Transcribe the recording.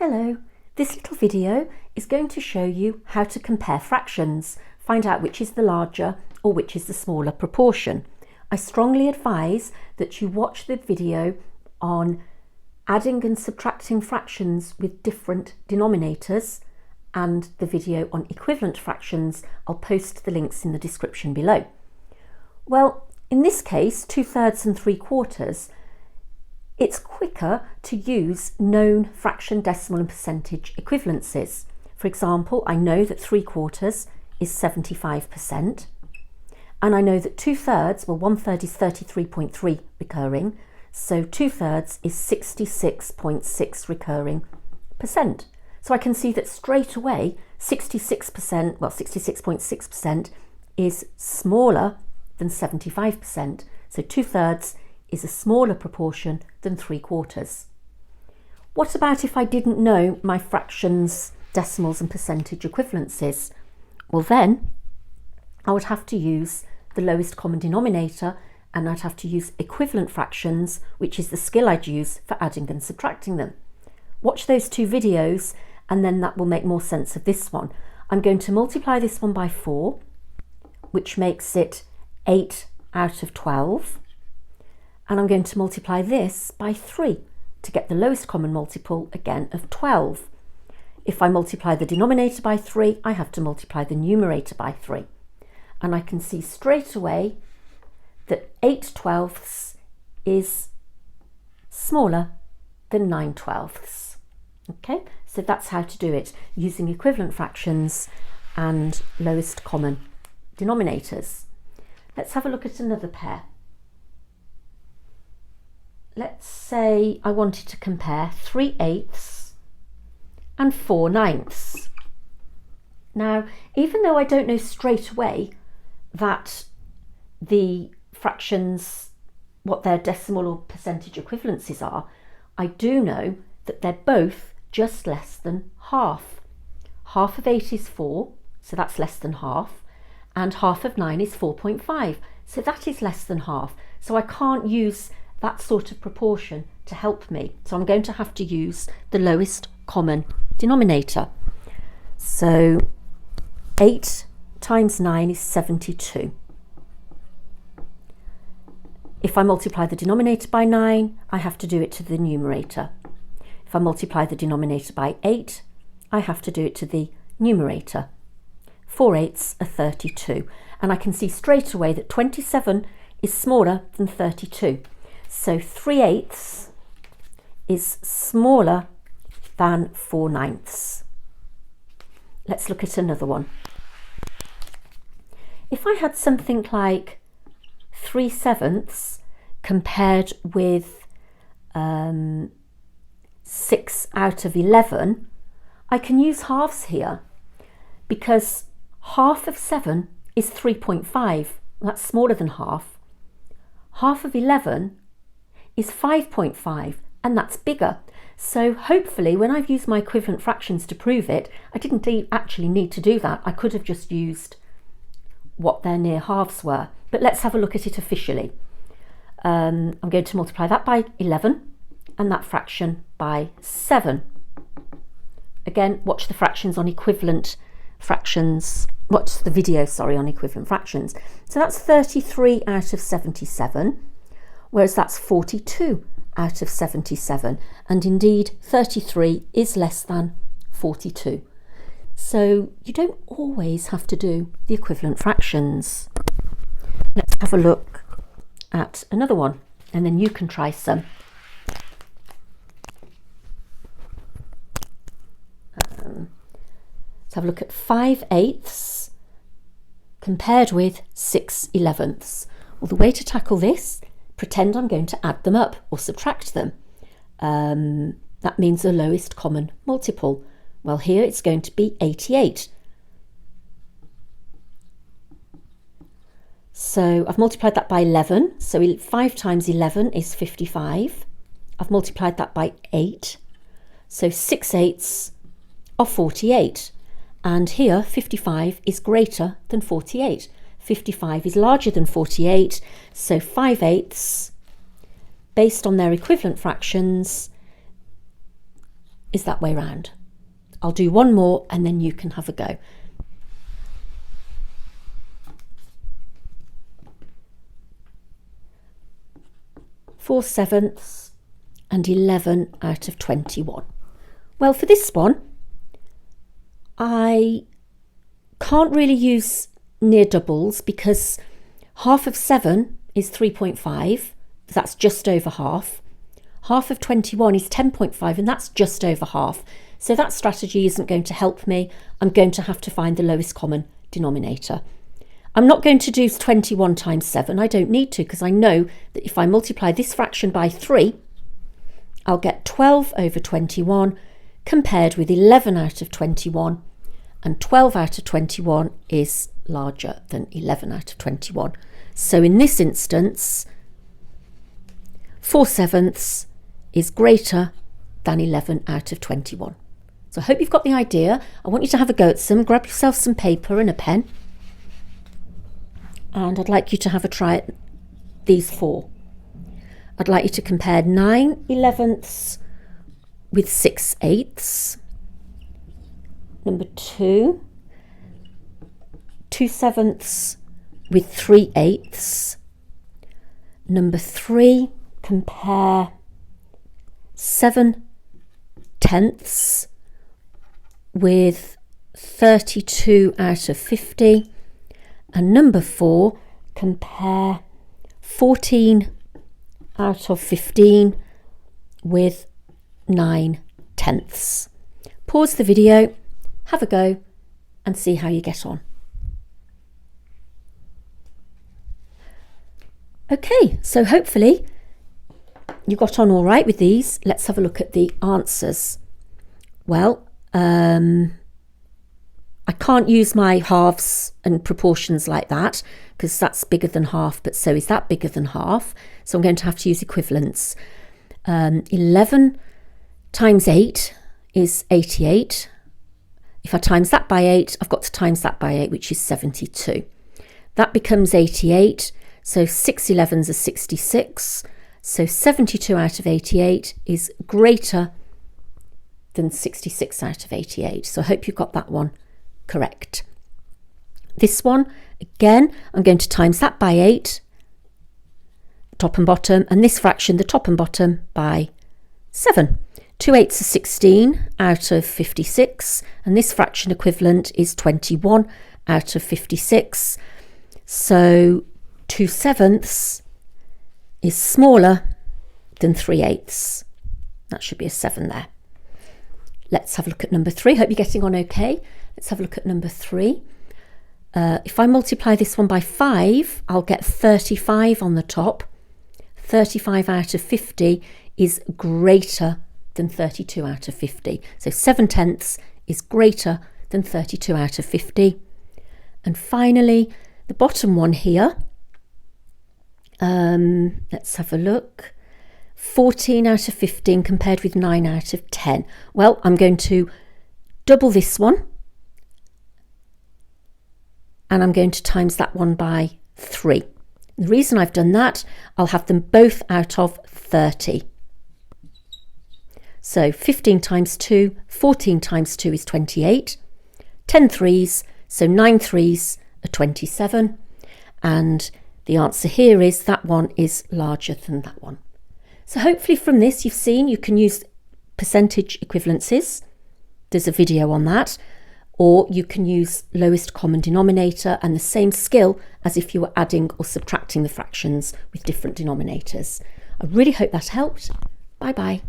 Hello, this little video is going to show you how to compare fractions, find out which is the larger or which is the smaller proportion. I strongly advise that you watch the video on adding and subtracting fractions with different denominators and the video on equivalent fractions. I'll post the links in the description below. Well, in this case, 2/3 and 3/4, it's quicker to use known fraction, decimal and percentage equivalencies. For example, I know that 3/4 is 75%, and I know that 2/3, well, 1/3 is 33.3 recurring, so 2/3 is 66.6 recurring percent. So I can see that straight away 66%, well, 66.6% is smaller than 75%. So 2/3 is a smaller proportion than 3/4. What about if I didn't know my fractions, decimals and percentage equivalencies? Well, then I would have to use the lowest common denominator, and I'd have to use equivalent fractions, which is the skill I'd use for adding and subtracting them. Watch those two videos and then that will make more sense of this one. I'm going to multiply this one by 4, which makes it 8 out of 12. And I'm going to multiply this by 3 to get the lowest common multiple again of 12. If I multiply the denominator by 3, I have to multiply the numerator by 3. And I can see straight away that 8/12 is smaller than 9/12. Okay, so that's how to do it, using equivalent fractions and lowest common denominators. Let's have a look at another pair. Let's say I wanted to compare 3/8 and 4/9. Now, even though I don't know straight away that the fractions, what their decimal or percentage equivalencies are, I do know that they're both just less than half. Half of 8 is 4, so that's less than half, and half of 9 is 4.5, so that is less than half. So I can't use that sort of proportion to help me. So I'm going to have to use the lowest common denominator. So 8 times 9 is 72. If I multiply the denominator by 9, I have to do it to the numerator. If I multiply the denominator by 8, I have to do it to the numerator. 4/8 are 32. And I can see straight away that 27 is smaller than 32. So 3/8 is smaller than 4/9. Let's look at another one. If I had something like 3/7 compared with 6 out of 11, I can use halves here because half of 7 is 3.5. That's smaller than half. Half of 11 is 5.5, and that's bigger. So hopefully when I've used my equivalent fractions to prove it, I didn't actually need to do that. I could have just used what their near halves were. But let's have a look at it officially. I'm going to multiply that by 11 and that fraction by 7. Again, watch the fractions on equivalent fractions. Watch the video, sorry, on equivalent fractions. So that's 33 out of 77. Whereas that's 42 out of 77. And indeed, 33 is less than 42. So you don't always have to do the equivalent fractions. Let's have a look at another one, and then you can try some. Let's have a look at 5/8 compared with 6/11. Well, the way to tackle this, pretend I'm going to add them up or subtract them. That means the lowest common multiple. Well, here it's going to be 88. So I've multiplied that by 11. So 5 times 11 is 55. I've multiplied that by 8. So 6/8 are 48. And here 55 is greater than 48. 55 is larger than 48. So 5/8, based on their equivalent fractions, is that way round. I'll do one more and then you can have a go. Four sevenths and 11 out of 21. Well, for this one, I can't really use near doubles because half of 7 is 3.5, that's just over half. Half of 21 is 10.5 and that's just over half. So that strategy isn't going to help me. I'm going to have to find the lowest common denominator. I'm not going to do 21 times 7. I don't need to because I know that if I multiply this fraction by 3, I'll get 12 over 21 compared with 11 out of 21. And 12 out of 21 is larger than 11 out of 21. So in this instance, 4 sevenths is greater than 11 out of 21. So I hope you've got the idea. I want you to have a go at some. Grab yourself some paper and a pen. And I'd like you to have a try at these 4. I'd like you to compare 9 elevenths with 6 eighths. Number 2, 2 sevenths with 3 eighths. Number 3, compare 7 tenths with 32 out of 50. And number 4, compare 14 out of 15 with 9 tenths. Pause the video, have a go and see how you get on. Okay, so hopefully you got on all right with these. Let's have a look at the answers. Well, I can't use my halves and proportions like that because that's bigger than half, but so is that bigger than half. So I'm going to have to use equivalents. 11 times 8 is 88. If I times that by 8, I've got to times that by 8, which is 72. That becomes 88. So 6 11s are 66. So 72 out of 88 is greater than 66 out of 88. So I hope you got that one correct. This one, again, I'm going to times that by 8, top and bottom, and this fraction, the top and bottom, by 7. 2 eighths are 16 out of 56, and this fraction equivalent is 21 out of 56. So 2 sevenths is smaller than 3 eighths. That should be a 7 there. Let's have a look at number 3. Hope you're getting on okay. Let's have a look at number 3. If I multiply this one by 5, I'll get 35 on the top. 35 out of 50 is greater than 32 out of 50. So 7 tenths is greater than 32 out of 50. And finally, the bottom one here, let's have a look. 14 out of 15 compared with 9 out of 10. Well, I'm going to double this one. And I'm going to times that one by 3. The reason I've done that, I'll have them both out of 30. So 15 times 2, 14 times 2 is 28. 10 threes, so 9 threes are 27. And the answer here is that one is larger than that one. So hopefully from this you've seen you can use percentage equivalences. There's a video on that. Or you can use lowest common denominator and the same skill as if you were adding or subtracting the fractions with different denominators. I really hope that helped. Bye bye.